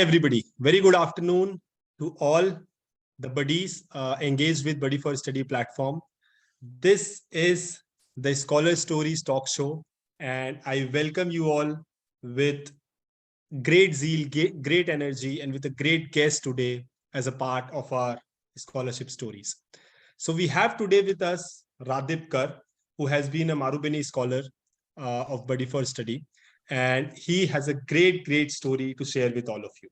everybody. Very good afternoon to all the buddies engaged with Buddy for Study platform. This is the Scholar Stories talk show, and I welcome you all with great zeal, great energy, and with a great guest today as a part of our scholarship stories. So we have today with us Radib, who has been a Marubeni scholar of Buddy for Study, and he has a great story to share with all of you.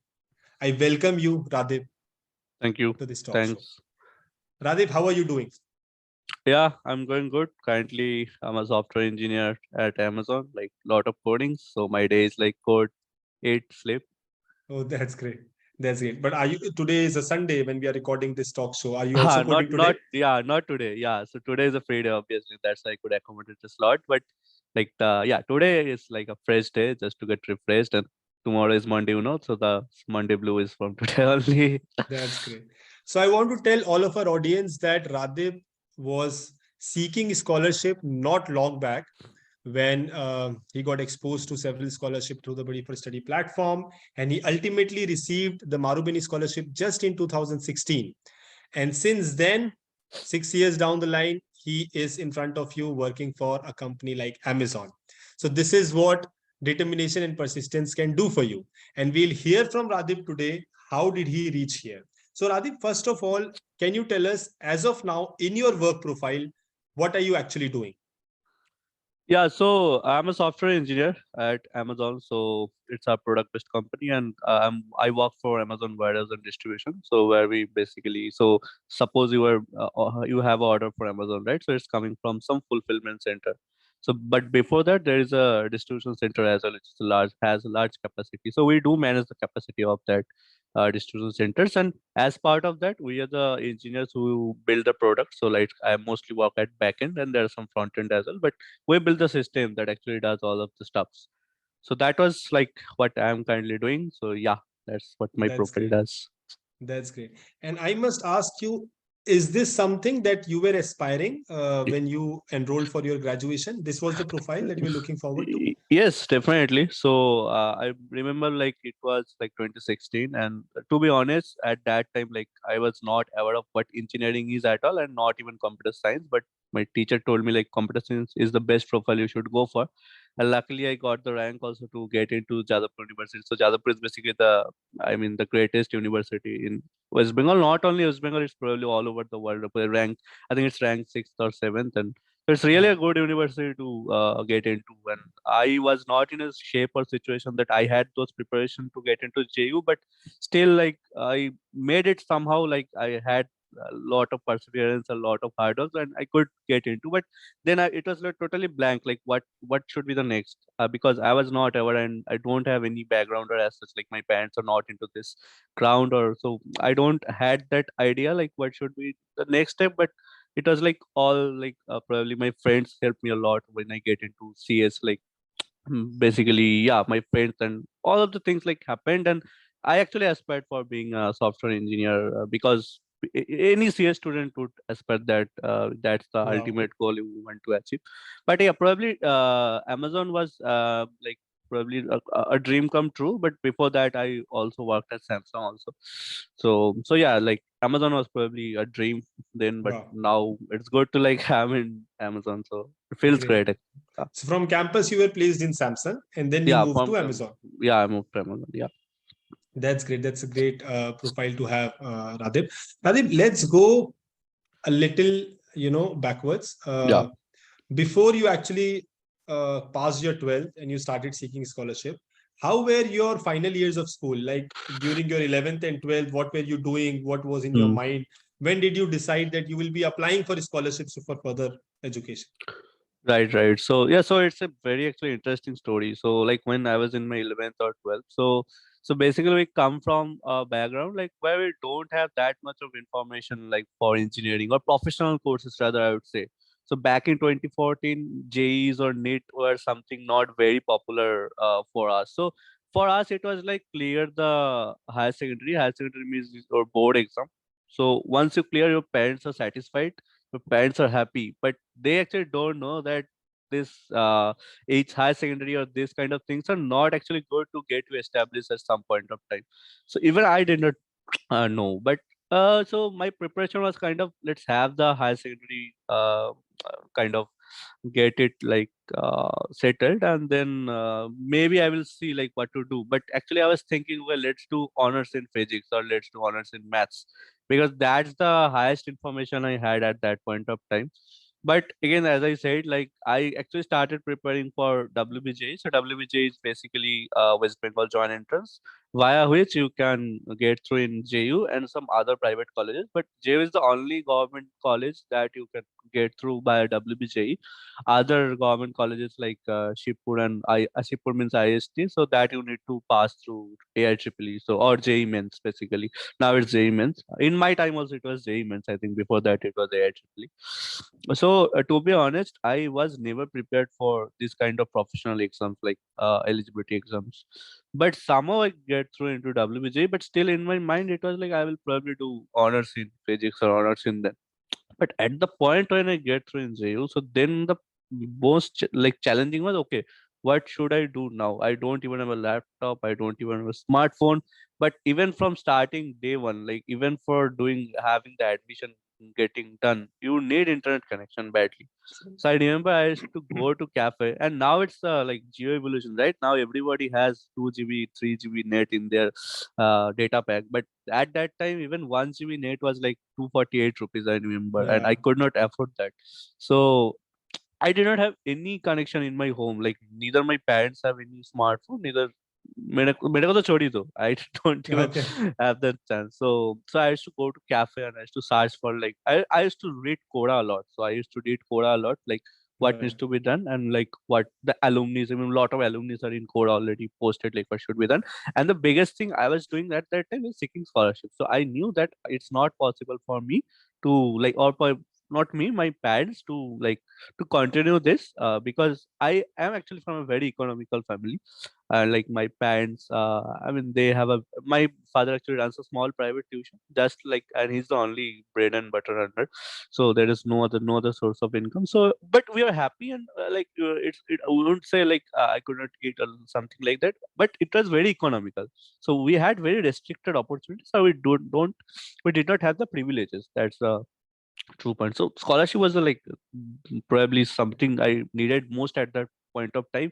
I welcome you, Radib. Thank you. To this talk Thanks. show. Radib, how are you doing? Yeah, I'm going good. Currently, I'm a software engineer at Amazon, like lot of coding. So my day is like code, eat, sleep. Oh, that's great. That's great. But are you? Today is a Sunday when we are recording this talk show. Are you also coding today? Not today. Yeah, so today is a free day, obviously. That's why I could accommodate the slot. But today is like a fresh day just to get refreshed. And tomorrow is Monday, so the Monday blue is from today only. That's great. So I want to tell all of our audience that Radib was seeking scholarship not long back when he got exposed to several scholarships through the Buddy for Study platform, and he ultimately received the Marubeni scholarship just in 2016. And since then, 6 years down the line, he is in front of you working for a company like Amazon. So this is what determination and persistence can do for you. And we'll hear from Radib today. How did he reach here? So Radib, first of all, can you tell us, as of now, in your work profile, what are you actually doing? Yeah, so I'm a software engineer at Amazon. So it's a product-based company, and I work for Amazon warehouse and distribution. So where we basically, so suppose you have an order for Amazon, right? So it's coming from some fulfillment center. So, but before that, there is a distribution center as well, which is has a large capacity. So we do manage the capacity of that distribution centers, and as part of that, we are the engineers who build the product. So like I mostly work at backend, and there are some front end as well, but we build the system that actually does all of the stuffs. So that was like what I'm currently doing. So yeah, that's what my profile does. That's great. And I must ask you, is this something that you were aspiring when you enrolled for your graduation? This was the profile that you were looking forward to? Yes, definitely. So I remember like it was like 2016, and to be honest, at that time, like I was not aware of what engineering is at all, and not even computer science. But my teacher told me like computer science is the best profile you should go for. And luckily, I got the rank also to get into Jadavpur University. So Jadavpur is basically the greatest university in West Bengal. Not only West Bengal, it's probably all over the world. I think it's ranked 6th or 7th, and so it's really a good university to get into. And I was not in a shape or situation that I had those preparation to get into JU, but still, like I made it somehow. Like I had a lot of perseverance, a lot of hard work, and I could get into. But then it was like totally blank. Like what should be the next? Because I was not aware, and I don't have any background or as such. Like my parents are not into this ground, or so I don't had that idea. Like what should be the next step, but it was like all like probably my friends helped me a lot when I get into CS. Like basically, yeah, my friends and all of the things like happened, and I actually aspired for being a software engineer because any CS student would aspire that. That's the ultimate goal you want to achieve. But yeah, probably Amazon was like probably a dream come true. But before that, I also worked at Samsung also. So yeah, like Amazon was probably a dream then, but now it's good to like have in Amazon. So it feels great. So from campus, you were placed in Samsung, and then you moved to Amazon. Yeah, I moved to Amazon. Yeah. That's great. That's a great profile to have, Radib. Radib, let's go a little, backwards. Before you actually passed your 12th and you started seeking scholarship, how were your final years of school? Like during your 11th and 12th, what were you doing? What was in your mind? When did you decide that you will be applying for scholarships for further education? Right. So yeah, so it's a very actually interesting story. So like when I was in my 11th or 12th, so basically we come from a background like where we don't have that much of information like for engineering or professional courses rather, I would say. So back in 2014, JEs or NEET were something not very popular for us. So for us, it was like clear the higher secondary. Higher secondary means your board exam. So once you clear, your parents are satisfied, your parents are happy, but they actually don't know that this each higher secondary or this kind of things are not actually good to get you established at some point of time. So even I did not know, but so my preparation was kind of, let's have the higher secondary kind of get it like settled, and then maybe I will see like what to do. But actually I was thinking, well, let's do honors in physics or let's do honors in maths, because that's the highest information I had at that point of time. But again, as I said, like I actually started preparing for WBJ. So WBJ is basically West Bengal joint entrance, via which you can get through in JU and some other private colleges. But JU is the only government college that you can get through by WBJ. Other government colleges like Shibpur and Shibpur means IST, so that you need to pass through AIEEE, so or JEE Mains basically. Now it's JEE Mains. In my time also it was JEE Mains. I think before that it was AIEEE. So to be honest, I was never prepared for this kind of professional exams like eligibility exams. But somehow I get through into WBJ. But still in my mind it was like I will probably do honors in physics or honors in that. But at the point when I get through in JU, so then the most like challenging was, okay, what should I do now? I don't even have a laptop. I don't even have a smartphone. But even from starting day one, like even for doing having the admission getting done, you need internet connection badly. So I remember I used to go to cafe, and now it's like geo evolution, right? Now everybody has 2 GB, 3 GB net in their data pack. But at that time, even 1 GB net was like 248 rupees, I remember, and I Yeah. could not afford that. So I did not have any connection in my home. Like neither my parents have any smartphone, neither मेरे को तो छोड़ ही दो. I don't even Okay. have that chance. So I used to go to cafe and I used to search for like I used to read Quora a lot. So I used to read Quora a lot, like what needs Yeah. to be done and like what the alumni. I mean, a lot of alumni are in Quora already posted like what should be done. And the biggest thing I was doing at that time is seeking scholarship. So I knew that it's not possible for me to like or for not me, my parents to like to continue this because I am actually from a very economical family. Like my parents, I mean, they have a my father actually runs a small private tuition, just like, and he's the only bread and butter earner. So there is no other source of income. So, but we are happy and I wouldn't say like I could not eat or something like that, but it was very economical. So we had very restricted opportunities. So we did not have the privileges. That's the true point. So scholarship was probably something I needed most at that point of time.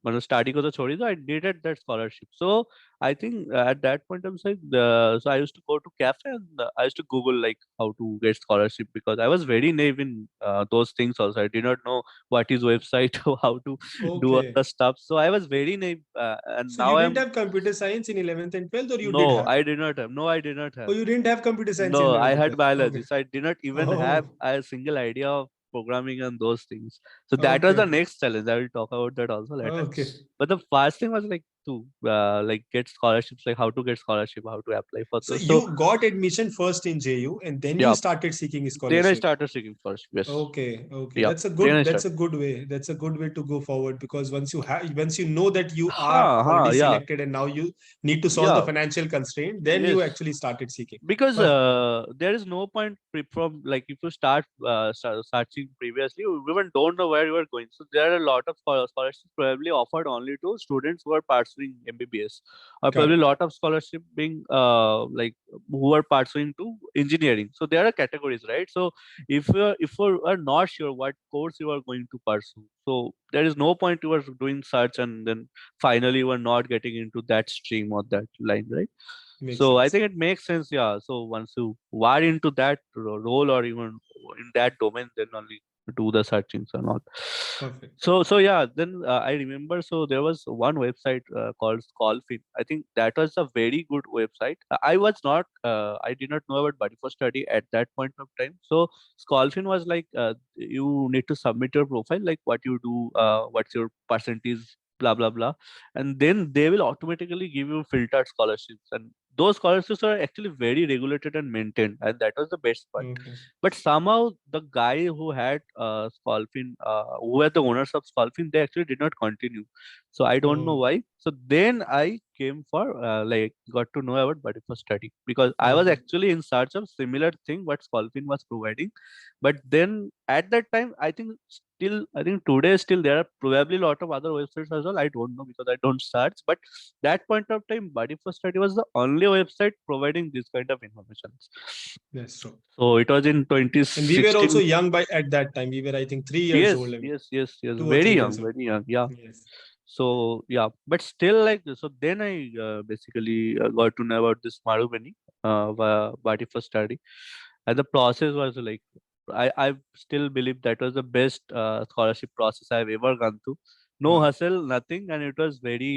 When I was starting with the छोड़ी तो I needed that scholarship. So I think at that point of time, so I used to go to cafe and I used to Google like how to get scholarship because I was very naive in those things also. I did not know what is website or how to do all Okay. the stuff. So I was very naive, and So now you didn't I'm have computer science in 11th and 12th, or you did no, have? I did not have. No, I did not Oh, have. you didn't have computer science in No, I 11th and had 12th. biology, Okay. so I did not even have Oh, a single idea of programming and those things. So that was the okay. next challenge. I will talk about that also later. Okay. But the first thing was like to like get scholarships, like how to get scholarship, how to apply for So those. So you got admission first in JU and then you yeah, started seeking then I scholarship. started seeking scholarship. Yes, Okay, okay. yeah, then I That's started. a good way. That's a good way to go forward because once you know that you are Ha, already yeah, selected and now you need to solve the yeah, financial constraint, then you yes. actually started seeking. Because Perfect. there is no point from like if you start searching previously, you even don't know where you are going. So there are a lot of scholarships probably offered only to students who are pursuing MBBS, or probably a Correct. lot of scholarship being like who are pursuing to engineering. So there are categories, right? So if you are not sure what course you are going to pursue, so there is no point you are doing search and then finally you are not getting into that stream or that line, right? Makes So I sense. think it makes sense, yeah. So once you are into that role or even in that domain, then only do the searchings and all. Perfect. So yeah, then I remember. So there was one website called Scholfin. I think that was a very good website. I was not, I did not know about Buddy for Study at that point of time. So Scholfin was like, you need to submit your profile, like what you do, what's your percentage, blah blah blah, and then they will automatically give you filtered scholarships, and those scholarships are actually very regulated and maintained, and that was the best part. Okay. But somehow the guy who had Scolfin, who were the owners of Scolfin, they actually did not continue. So I don't know Oh, why. So then I came for got to know about body for study, because I was actually in search of similar thing what Scolpin was providing. But then at that time, I think today still there are probably a lot of other websites as well. I don't know because I don't search. But that point of time, body for study was the only website providing this kind of information. That's true. So it was in And we were 2016. also young at that time. We were, I think, 3 years old. Yes. 2 or 3 Very years young, old. very young. Yeah. Yes. So yeah, but still so then I basically got to know about this Marubeni body for study, and the process was I still believe that was the best scholarship process I've ever gone through. No Wow. hustle, nothing, and it was very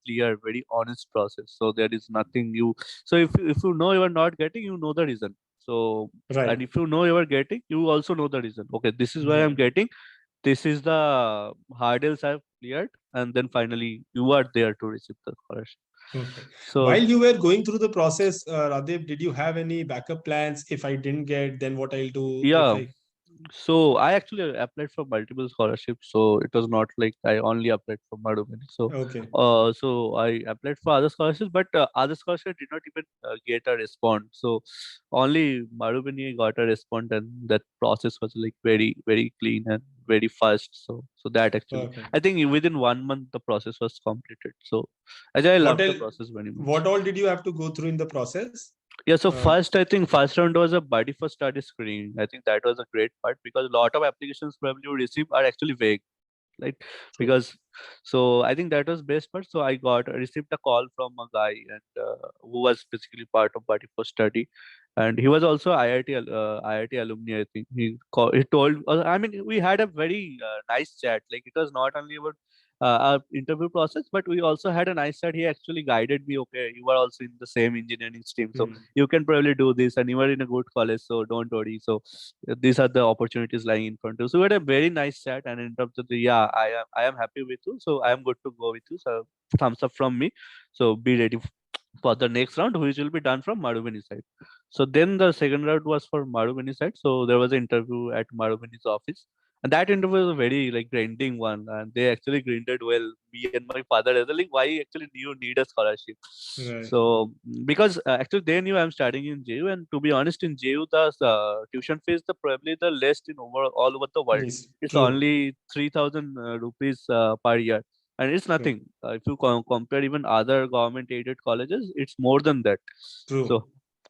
clear, very honest process. So there is nothing you. So if you know you are not getting, you know the reason. So Right. and if you know you are getting, you also know the reason. Okay, this is why I'm getting. This is the hurdles I've cleared, and then finally you are there to receive the scholarship. Okay. So While you were going through the process, Radib, did you have any backup plans? If I didn't get, then what I'll do? yeah, so I actually applied for multiple scholarships. So it was not like I only applied for Madhubani. Okay. So I applied for other scholarships, but other scholarships did not even get a response. So only Madhubani got a response, and that process was very very clean and very fast. So that actually, Perfect. I think within 1 month the process was completed. So actually I What loved the else? process very much. What all did you have to go through in the process? Yeah, so I think first round was a body for study screening. I think that was a great part because a lot of applications probably you receive are actually vague, right? True. Because so I think that was best part. So I received a call from a guy and who was basically part of body for study, and he was also IIT alumni. I think he told. I mean, we had a very nice chat. Like it was not only about our interview process, but we also had a nice chat. He actually guided me. Okay, you are also in the same engineering stream, so you can probably do this, and you are in a good college, so don't worry. So these are the opportunities lying in front of you. So we had a very nice chat, and in terms of I am happy with you, so I am good to go with you. So thumbs up from me. So be ready for the next round, which will be done from Madhubani side. So then the second round was for Madhubani side. So there was an interview at Madhubani's office. And that interview was a very grinding one, and they actually grinded well. Me and my father as well. Like, why actually do you need a scholarship? Right. So because actually they knew I'm studying in JU, and to be honest, in JU the tuition fees the probably the least in all over the world. Yes. It's True. only 3,000 rupees per year, and it's True. nothing. If you compare even other government aided colleges, it's more than that. True.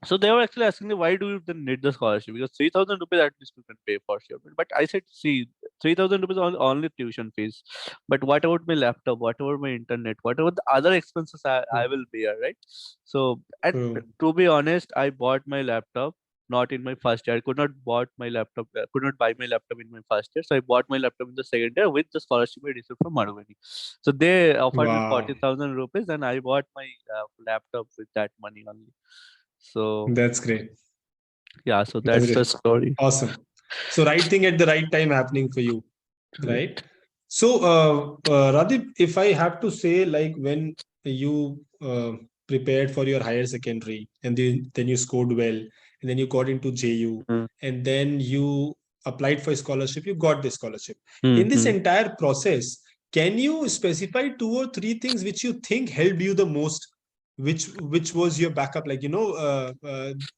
So they were actually asking me, why do you then need the scholarship? Because 3,000 rupees at least you can pay for sure. But I said, see, 3,000 rupees only tuition fees. But what about my laptop? What about my internet? What about the other expenses I will bear, right? So, and True. to be honest, I bought my laptop not in my first year. I could not buy my laptop in my first year. So I bought my laptop in the second year with the scholarship I received from Madhubani. So they offered me Wow. 40,000 rupees, and I bought my laptop with that money only. So That's great. yeah, so That's that's the great. story. Awesome. So right thing at the right time happening for you, right? So Radip, if I have to say, like when you prepared for your higher secondary and then you scored well and then you got into JU and then you applied for a scholarship, you got the scholarship. In this entire process, can you specify 2 or 3 things which you think helped you the most? Which was your backup, like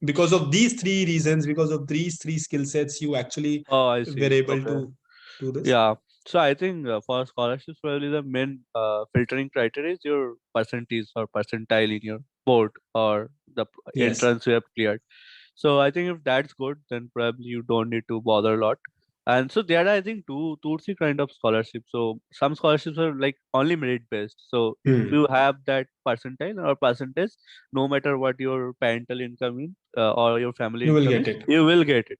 because of these 3 reasons, because of these 3 skill sets, you actually Oh, I were see. able Okay. to do this? Yeah. So I think for scholarships, probably the main filtering criteria is your percentage or percentile in your board or the Yes. entrance you have cleared. So I think if that's good, then probably you don't need to bother a lot. And so there are, I think, two, three kind of scholarships. So some scholarships are like only merit based. So if you have that percentile or percentage, no matter what your parental income is or your family You will income get is, it. you will get it.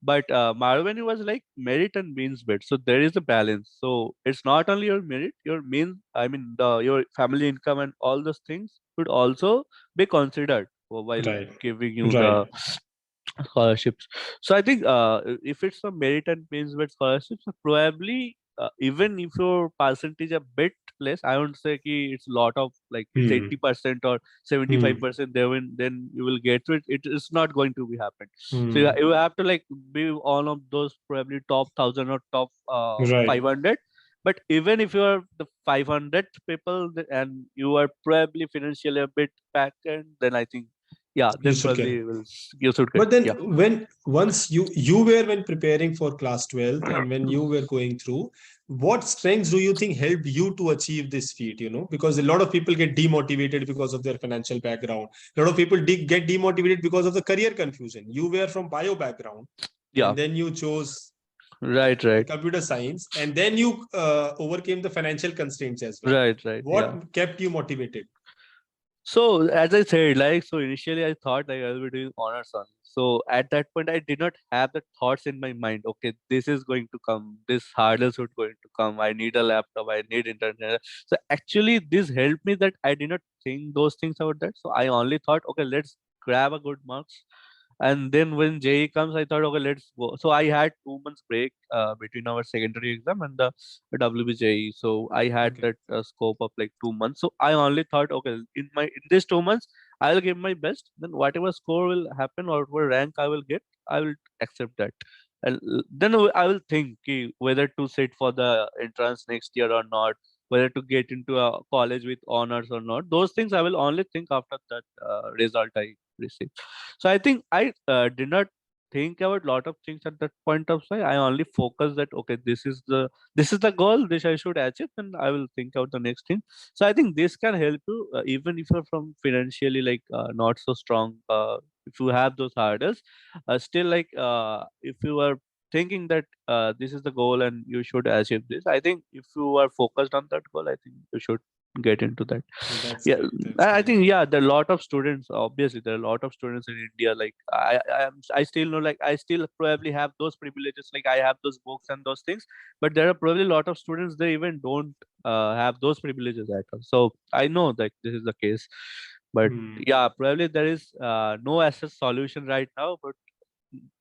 But Marvani was like merit and means based. So there is a balance. So it's not only your merit, your means, I mean, your family income and all those things should also be considered while Right. giving you Right. the scholarships. So I think if it's a merit and means based scholarships, probably even if your percentage a bit less, I won't say ki it's a lot of like it's 80% or 75%. Then you will get to it. It is not going to be happen. So you have to like be one of those probably top 1,000 or top Right. 500. But even if you are the 500th people and you are probably financially a bit back end, then I think, yeah, You then should probably get. you should get, But then yeah. when once you were when preparing for class 12th and when you were going through, what strengths do you think helped you to achieve this feat? Because a lot of people get demotivated because of their financial background. A lot of people get demotivated because of the career confusion. You were from bio background Yeah, and then you chose right, right, computer science and then you overcame the financial constraints as well. right, right, yeah. What kept you motivated? So as I said, like, so initially I thought like I'll be doing honors only. So at that point, I did not have the thoughts in my mind. Okay, this is going to come. This hurdles would going to come. I need a laptop. I need internet. So actually, this helped me that I did not think those things about that. So I only thought, okay, let's grab a good marks. And then when JE comes, I thought, okay, let's go. So I had 2 months break between our secondary exam and the WBJE. So I had Okay. that scope of like 2 months. So I only thought, okay, in these 2 months, I will give my best. Then whatever score will happen or whatever rank I will get, I will accept that. And then I will think whether to sit for the entrance next year or not, whether to get into a college with honors or not. Those things I will only think after that result I receive. So I think I did not think about lot of things at that point of time. I only focus that okay, this is the goal, this I should achieve, and I will think out the next thing. So I think this can help you even if you're from financially like not so strong. If you have those hurdles, still like if you are thinking that this is the goal and you should achieve this, I think if you are focused on that goal, I think you should get into that. That's Yeah, great. That's I great. think yeah, there are a lot of students. Obviously, there are a lot of students in India. Like I still know, like I still probably have those privileges. Like I have those books and those things, but there are probably a lot of students they even don't have those privileges at all. So I know that this is the case, but Hmm. yeah, probably there is no access solution right now. But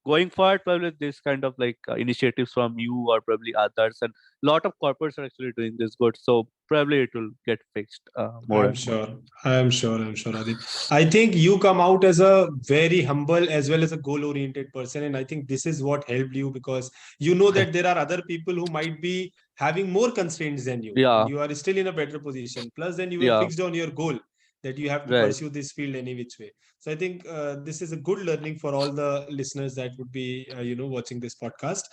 going forward, probably this kind of like initiatives from you or probably others, and a lot of corporates are actually doing this good. So probably it will get fixed more I'm and more. sure. I'm sure, Adit. I think you come out as a very humble as well as a goal-oriented person. And I think this is what helped you because you know that there are other people who might be having more constraints than you, and Yeah, you are still in a better position. Plus, then you were yeah, fixed on your goal that you have to right. pursue this field any which way. So I think this is a good learning for all the listeners that would be, watching this podcast.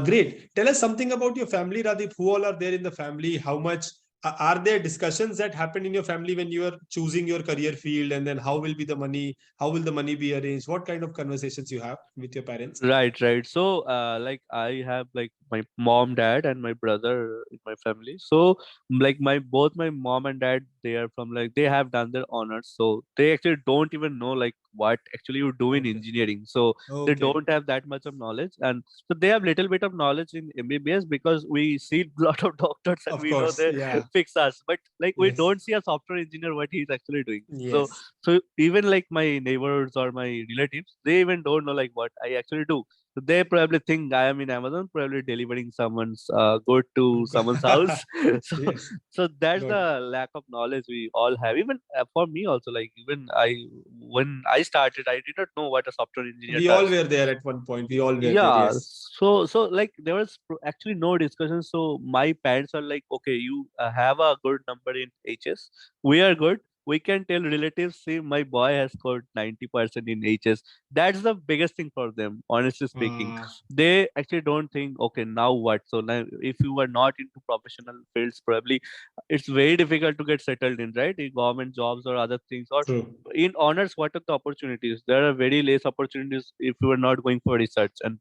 Great. Tell us something about your family, Radip. Who all are there in the family? How much are there discussions that happen in your family when you are choosing your career field, and then how will be the money, how will the money be arranged, what kind of conversations you have with your parents? Right, right. So, like I have like my mom, dad, and my brother in my family. So, like my mom and dad, they are from like they have done their honors. So they actually don't even know like what actually you do in Okay. engineering. So they Okay. don't have that much of knowledge, and so they have little bit of knowledge in MBBS because we see a lot of doctors and Of we know course. they Yeah. fix us. But like we Yes. don't see a software engineer what he's actually doing. So Yes. so even like my neighbors or my relatives, they even don't know like what I actually do. So they probably think I am in Amazon, probably delivering someone's good to someone's house. so Yes. so that's Good. the lack of knowledge we all have. Even for me also, like even I when I started, I did not know what a software engineer We all does. were there at one point. We all were there. Yeah, Yes. so like there was actually no discussion. So my parents are like, okay, you have a good number in HS. We are good. We can tell relatives, see, my boy has scored 90% in HS. That's the biggest thing for them, honestly speaking. Uh, They actually don't think, okay, now what? So now, if you are not into professional fields, probably it's very difficult to get settled in, right? In government jobs or other things, or True. in honors, what are the opportunities? There are very less opportunities if you are not going for research, and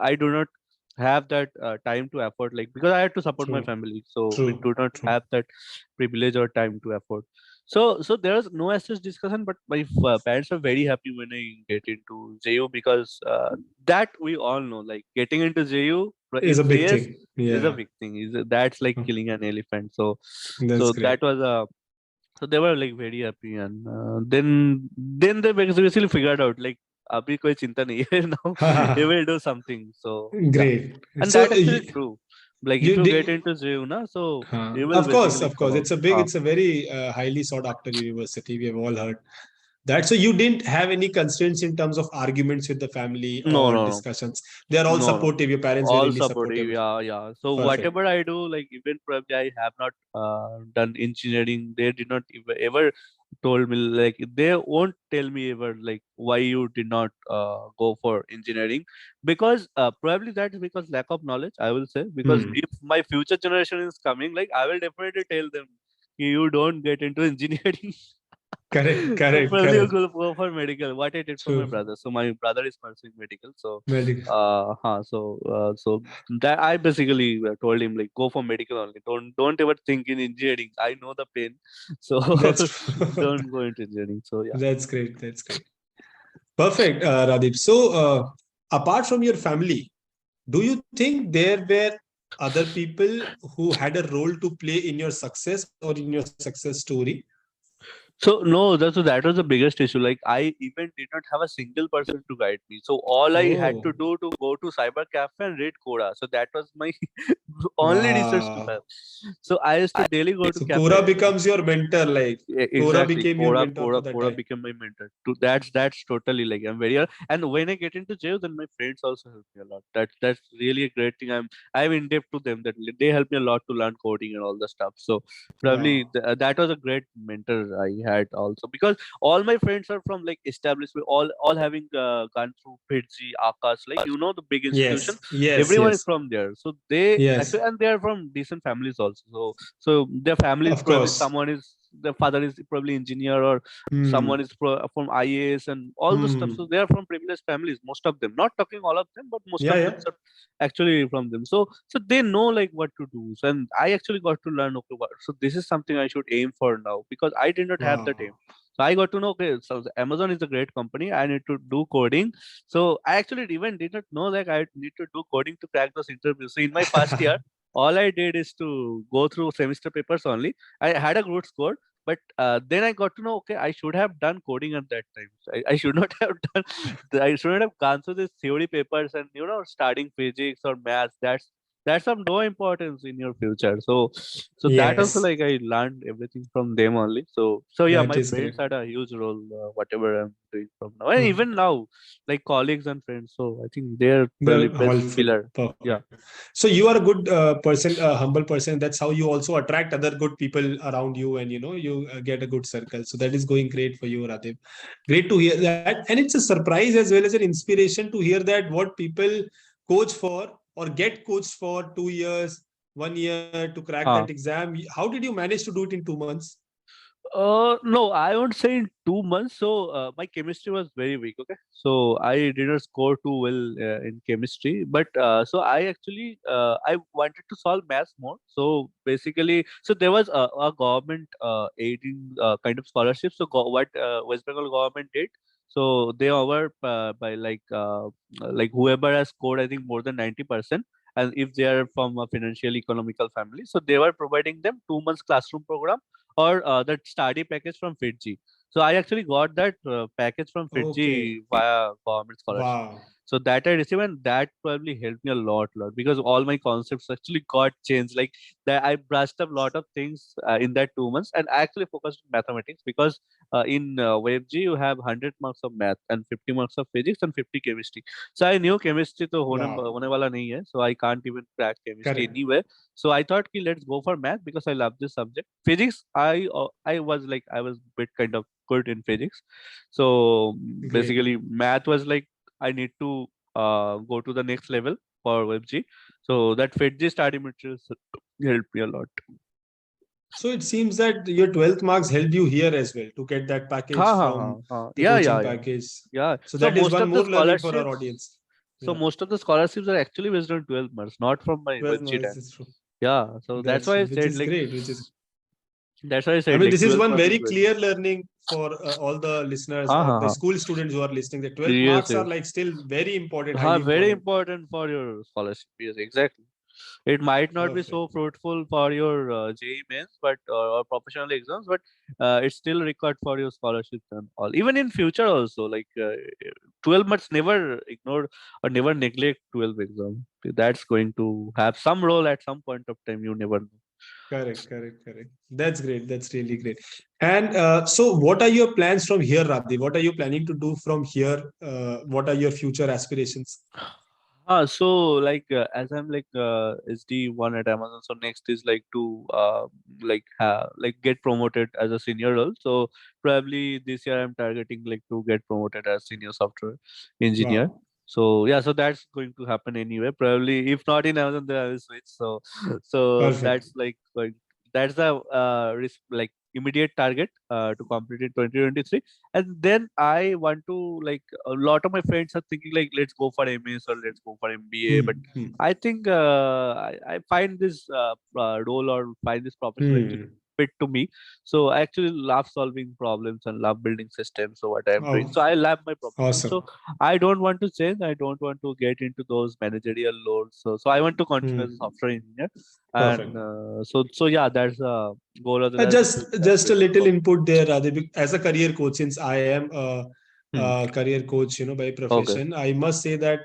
I do not have that time to afford, like, because I have to support my True. family, so we True. do not True. have that privilege or time to afford. So there was no assess discussion, but my parents are very happy when I get into JU, because that we all know, like getting into JU Is in a big CS thing. is a Yeah. big thing. That's like killing an elephant. So That's so great. that was a so they were like very happy, and then they basically figured out like abhi koi chinta nahi hai now, he will do something. So yeah, Great. and So that actually true. Like if you you get did. into JU na, so Huh. you will basically Of come course. out. It's a very highly sought after university. We have all heard. That's so you didn't have any constraints in terms of arguments with the family No, or no, no. discussions. They are all No, no. supportive. Your parents were All really supportive. supportive. Yeah, yeah. So Perfect. whatever I do, like even probably I have not done engineering. They did not ever told me, like they won't tell me ever like why you did not go for engineering, because probably that is because lack of knowledge, I will say. Because Hmm. if my future generation is coming, like I will definitely tell them, you don't get into engineering. Correct. So Correct. probably you Correct. go for medical. What I did for my True. brother. So my brother is pursuing medical. So Medical. so that I basically told him like go for medical only. Don't ever think in engineering. I know the pain. So That's don't go into engineering. So yeah. that's great. That's great. Perfect, Radip. So, apart from your family, do you think there were other people who had a role to play in your success or in your success story? So no, that was the biggest issue. Like I even did not have a single person to guide me. So all I had to Oh, do to go to cyber cafe and read Coda. So that was my only research to have. wow. So I used to daily go to So Quora cafe. becomes your mentor, like Quora Exactly. became your mentor for that Quora time. became my mentor. That's totally like I'm very and when I get into jail, then my friends also help me a lot. That's really a great thing. I'm in debt to them that they help me a lot to learn coding and all the stuff. So probably Wow. that was a great mentor I had also, because all my friends are from like established, we all having gone through Pidgey, Akash, like the big institution. Yes, yes, Everyone is yes, from there, so they yes. actually, and they are from decent families also. So their family is Of probably course. someone is the father is probably engineer, or Hmm. someone is from IAS and all the stuff. So Hmm. they are from privileged families, most of them. Not talking all of them, but most Yeah, of them yeah. are actually from them. So they know like what to do. So, and I actually got to learn, okay, so this is something I should aim for now, because I did not have that aim. Wow. So I got to know, okay, so Amazon is a great company. I need to do coding. So I actually even did not know like I need to do coding to crack those interviews. So in my first year, all I did is to go through semester papers only. I had a good score, but then I got to know, okay, I should have done coding at that time. So I should not have done. I shouldn't have gone through these theory papers and studying physics or maths. That's of no importance in your future. So that also, Yes, like, I learned everything from them only. So yeah, that my is friends great. had a huge role, whatever I'm doing from now, and Hmm. even now, like colleagues and friends. So I think they're probably They're best helpful. pillar. Perfect. Yeah. So you are a good person, a humble person. That's how you also attract other good people around you, and you get a good circle. So that is going great for you, Radib. Great to hear that, and it's a surprise as well as an inspiration to hear that what people coach for or get coached for 2 years, 1 year to crack that exam. How did you manage to do it in 2 months? No, I won't say in 2 months. So my chemistry was very weak. Okay, so I did not score too well in chemistry. But so I actually I wanted to solve maths more. So basically, so there was a government aiding kind of scholarship. So what West Bengal government did. So they were by like whoever has scored, I think, more than 90%, and if they are from a financial economical family, so they were providing them 2 months classroom program or that study package from Fiji. So I actually got that package from Okay. Fiji via government scholarship. Wow. So that I received, and that probably helped me a lot, because all my concepts actually got changed. Like that, I brushed up a lot of things in that 2 months, and I actually focused on mathematics, because in WebG you have 100 marks of math and 50 marks of physics and 50 chemistry. So I knew chemistry to Wow. hone wala nahi hai, so I can't even crack chemistry Correct. anywhere. So I thought, ki, let's go for math because I love this subject. Physics, I was like I was bit kind of good in physics. So Great. basically, math was like I need to go to the next level for WebG. So that FedG study materials helped me a lot. So it seems that your 12th marks helped you here as well to get that Ha package ha ha from ha. the Yeah, coaching yeah, yeah, package. yeah. So So that is most one of the more learning for our scholarships, audience. so Yeah. most of the scholarships are actually based on 12 marks, not from my 12 WebG marks time. is true. Yeah, so that's That's why I which said is like great, which is I mean, like this is 12 one marks is very very good. clear learning for all the listeners Ha or ha the ha. school students who are listening. The 12th Yes, marks are yes. like still very important, Ha, highly very important. important for your scholarship. Yes, exactly. It might not be Perfect. so fruitful for your JEE mains, but or professional exams, but it's still required for your scholarships and all. Even in future also, like 12 months, never ignore or never neglect 12 exam. That's going to have some role at some point of time. You never know. Correct. That's great. That's really great. And so, what are your plans from here, Radhi? What are you planning to do from here? What are your future aspirations? So like as I'm like SD1 at Amazon, so next is like to like get promoted as a senior role. So probably this year I'm targeting like to get promoted as senior software engineer. Wow. So yeah, so that's going to happen anyway. Probably if not in Amazon, then I will switch. So Perfect. that's like going, that's the risk like immediate target to complete in 2023. And then I want to like a lot of my friends are thinking like let's go for MS or let's go for MBA. But Hmm. I think I find this role or find this profession actually Hmm. fit to me. So I actually love solving problems and love building systems. So what I'm doing. Oh, So I love my profession. So awesome. I don't want to change. I don't want to get into those managerial roles. So I want to continue as a Hmm. software engineer. And Perfect. so yeah, that's a goal or that's the Just future just a aspiration little for me. input there, Radhib. As a career coach, since I am Hmm. a career coach, by Okay. profession, I must say that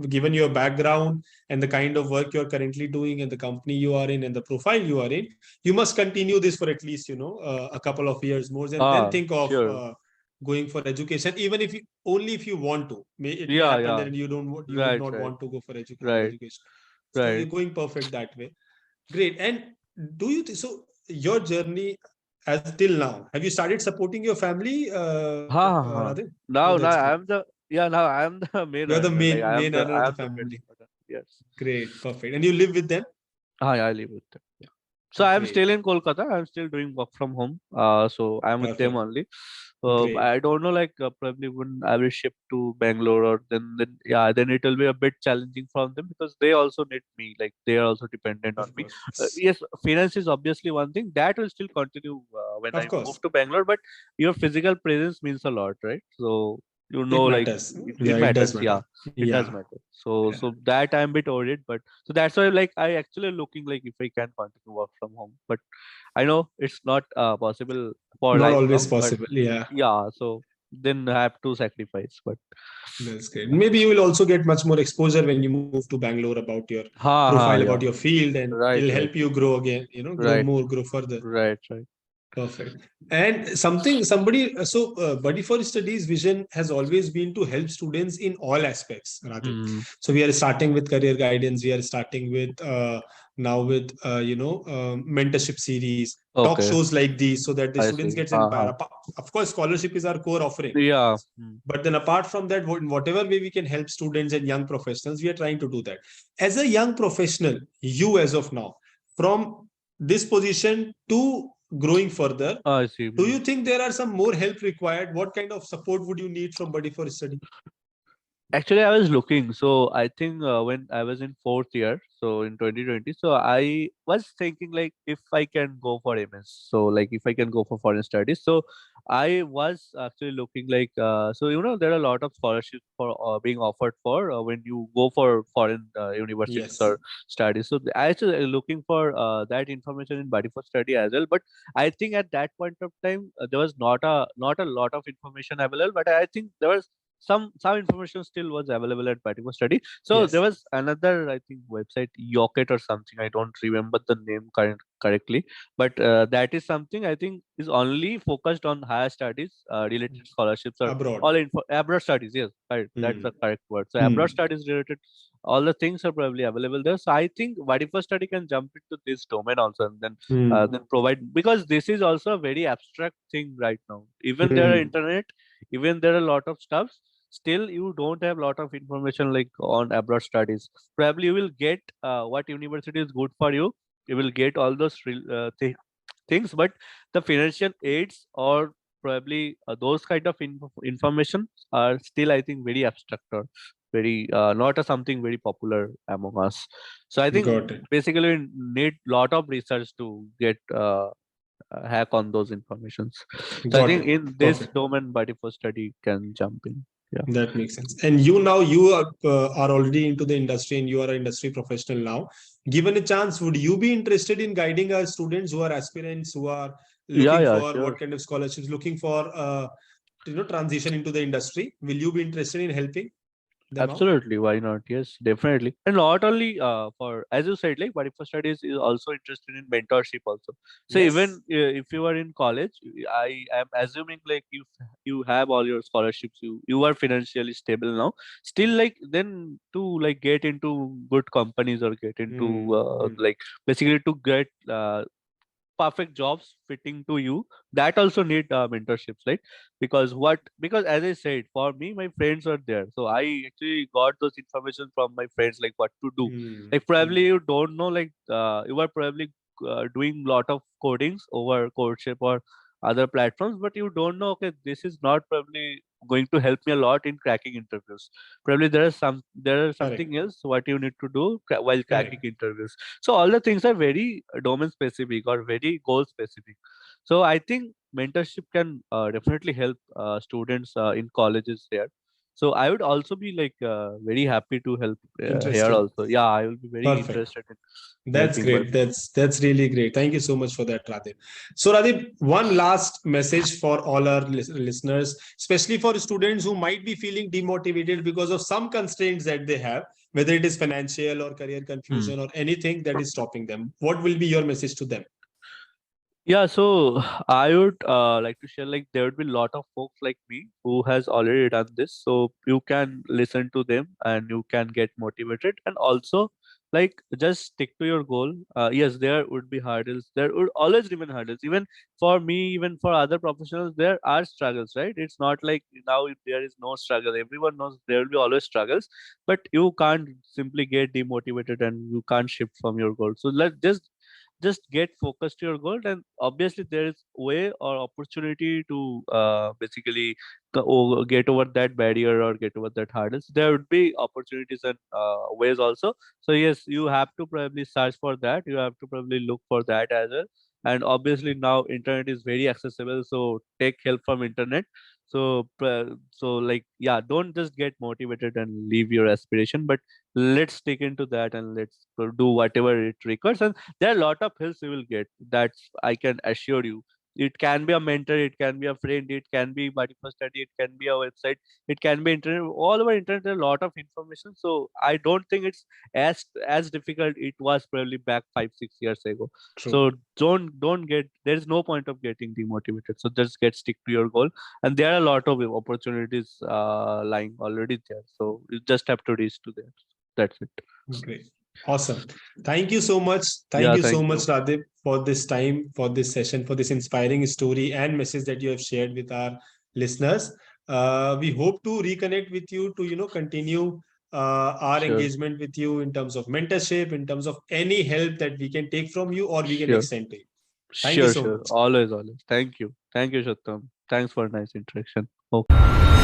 given your background and the kind of work you're currently doing and the company you are in and the profile you are in, you must continue this for at least a couple of years more, and then Ah, think of sure. going for education, even if you only if you want to. It may Yeah, happen yeah. that you would Right, not right, want to go for higher right, education. So right. you're going perfect that way. Great. And do you so your journey as till now, have you started supporting your family, Ha, ha, Radhe? ha. Oh, that's Now great. I'm the yeah. Now I'm the main You're the earner. Like main earner of I the am the family. breadwinner. Yes. Great, perfect. And you live with them? Ah, yeah, I live with them. Yeah. So I'm Great, still in Kolkata. I'm still doing work from home. So I'm with them perfect. only. Great. I don't know, like probably when I will shift to Bangalore, or then yeah, then it will be a bit challenging from them because they also need me. Like they are also dependent on Of me. course. Yes, finance is obviously one thing that will still continue when Of I move course. to Bangalore, but your physical presence means a lot, right? So It like matters. it Yeah, it does matters. matter. Yeah, it does Yeah. matter. So Yeah. that I'm a bit worried, but so that's why like I actually looking like if I can continue work from home, but I know it's not possible for Not always lifelong, but possible. Yeah. yeah, so then I have to sacrifice. But That's great. Maybe you will also get much more exposure when you move to Bangalore about your profile, about yeah, your field, and it'll right, help right, you grow again, grow right, more, grow further. right. Perfect. And Buddy for Studies vision has always been to help students in all aspects, Radhip. Hmm. So we are starting with career guidance. We are starting with now with mentorship series, talk Okay, shows like these, so that the I students see. gets inspired. Of course, scholarship is our core offering. Yeah. But then apart from that, in whatever way we can help students and young professionals, we are trying to do that. As a young professional, you as of now, from this position to growing further, I see. do you think there are some more help required? What kind of support would you need from Buddy for Study? Actually, I was looking. So I think when I was in fourth year, so in 2020, so I was thinking like if I can go for MS, so like if I can go for foreign studies. So I was actually looking like so there are a lot of scholarships for being offered for when you go for foreign universities Yes, or studies. So I actually looking for that information in Body for Study as well. But I think at that point of time there was not a lot of information available. But I think there was some information still was available at Patimo study. So there yes, was another, I think, website Yocket or something. I don't remember the name correctly, but that is something I think is only focused on higher studies, related scholarships or abroad. all info abroad studies. Yes, right. That's Hmm. the correct word. So abroad Hmm. studies related, all the things are probably available there. So I think Vadifo study can jump into this domain also, and Hmm. then provide, because this is also a very abstract thing right now. Even there are Hmm. internet, even there are a lot of stuff, still you don't have a lot of information like on abroad studies. Probably you will get what university is good for you. You will get all those things, but the financial aids or probably those kind of information are still, I think, very abstract or very not a something very popular among us. So I think Got it. basically we need lot of research to get hack on those informations. So I Got think it. in this Perfect. domain, body for study can jump in. Yeah. That makes sense. And you now are already into the industry and you are an industry professional now. Given a chance, would you be interested in guiding our students who are aspirants who are Yeah, looking yeah, for sure. what kind of scholarships, looking for transition into the industry? Will you be interested in helping? them out? Absolutely, why not? Yes, definitely. And not only for, as you said, like, but for studies is also interested in mentorship also. So even Yes. if you are in college, I am assuming like you have all your scholarships, you are financially stable now. Still, like, then to like get into good companies or get into Hmm. Hmm. like basically to get perfect jobs fitting to you, that also need mentorships, right? Because as I said, for me my friends are there, so I actually got those information from my friends, like what to do. Hmm. Like probably Hmm. you don't know, like you are probably doing lot of codings over Codeship or other platforms, but you don't know, okay, this is not probably going to help me a lot in cracking interviews. Probably there is Correct. something else what you need to do while cracking Correct. interviews. So all the things are very domain specific or very goal specific. So I think mentorship can definitely help students in colleges here. So I would also be like very happy to help here Interested. also. Yeah, I will be very Perfect. interested in That's helping my great. That's really great. Thank you so much for that, Radib. So, Radib, one last message for all our listeners, especially for students who might be feeling demotivated because of some constraints that they have, whether it is financial or career friend. confusion or anything that is stopping them. What will be your message to them? Yeah, so I would like to share, like there would be a lot of folks like me who has already done this. So you can listen to them and you can get motivated, and also like just stick to your goal. Yes, there would be hurdles. There would always remain hurdles. Even for me, even for other professionals, there are struggles, right? It's not like now if there is no struggle. Everyone knows there will be always struggles, but you can't simply get demotivated and you can't shift from your goal. So let just get focused to your goal, and obviously there is way or opportunity to basically get over that barrier or get over that hurdles. There would be opportunities and ways also. So yes, you have to probably search for that, you have to probably look for that as well. And obviously now internet is very accessible, so take help from internet. So like, yeah, don't just get motivated and leave your aspiration, but let's stick into that and let's do whatever it requires. And there are a lot of hills you will get, that's I can assure you. It can be a mentor, it can be a friend, it can be buddy for study, it can be a website, it can be internet. All over internet there are a lot of information, so I don't think it's as difficult it was probably back 5 6 years ago. True. So don't get, there is no point of getting demotivated, so just get stick to your goal. And there are a lot of opportunities lying already there, so you just have to reach to there. That's it. Great. Awesome. Thank you so much. Thank Yeah, you so thank much, you. Radip, for this time, for this session, for this inspiring story and message that you have shared with our listeners. We hope to reconnect with you to, continue our Sure, engagement with you in terms of mentorship, in terms of any help that we can take from you or we can sure, extend to you. Thank you sure, so sure. much. Always, always. Thank you. Thank you, Shattam. Thanks for a nice interaction. Okay.